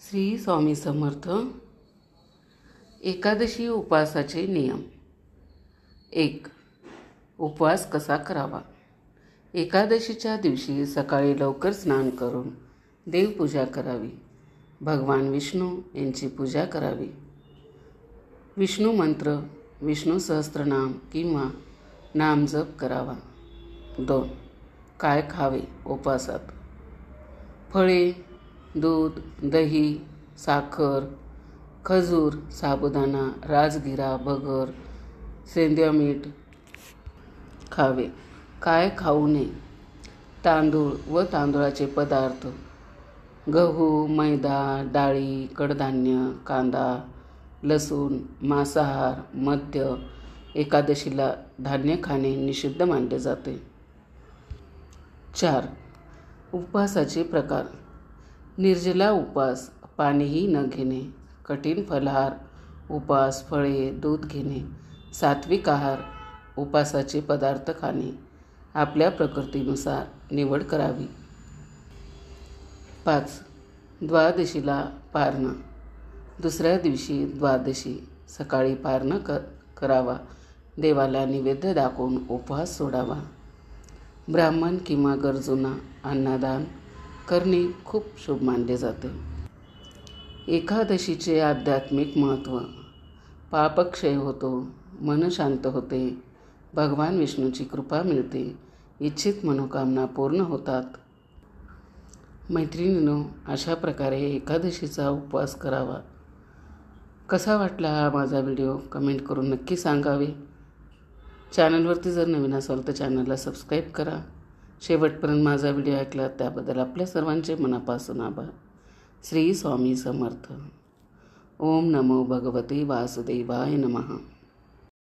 श्री स्वामी समर्थ. एकादशी उपवासाचे नियम. 1. उपवास कसा करावा. एकादशीच्या दिवशी सकाळी लवकर स्नान करून देवपूजा करावी. भगवान विष्णू यांची पूजा करावी. विष्णू मंत्र, विष्णू सहस्त्रनाम किंवा नामजप करावा. 2. काय खावे उपवासात. फळे, दूध, दही, साखर, खजूर, साबुदाणा, राजगिरा, भगर, सेंद्रिय मीठ खावे. काय खाऊ नये. तांदूळ व तांदूळाचे पदार्थ, गहू, मैदा, डाळी, कडधान्य, कांदा, लसूण, मांसाहार, मद्य. एकादशीला धान्य खाणे निषिद्ध मानले जाते. 4. उपवासाचे प्रकार. निर्जला उपवास, पाणीही न घेणे. कठीण फलाहार उपवास, फळे, दूध घेणे. सात्विक आहार, उपवासाचे पदार्थ खाणे. आपल्या प्रकृतीनुसार निवड करावी. 5. द्वादशीला पारणा. दुसऱ्या दिवशी द्वादशी सकाळी पारणा करावा. देवाला नैवेद्य दाखवून उपवास सोडावा. ब्राह्मण किंवा गरजूंना अन्नदान करणे खूप शुभ मानले जाते. एकादशीचे आध्यात्मिक महत्त्व. पापक्षय होतो, मन शांत होते, भगवान विष्णूची कृपा मिळते, इच्छित मनोकामना पूर्ण होतात. मैत्रिणींनो, अशा प्रकारे एकादशीचा उपवास करावा. कसा वाटला हा माझा व्हिडिओ कमेंट करून नक्की सांगावे. चॅनलवरती जर नवीन असाल तर चॅनलला सबस्क्राईब करा. शेवटपर्यंत माझा व्हिडिओ ऐकला त्याबद्दल आपल्या सर्वांचे मनापासून आभार. श्री स्वामी समर्थ. ओम नमो भगवते वासुदेवाय नमः.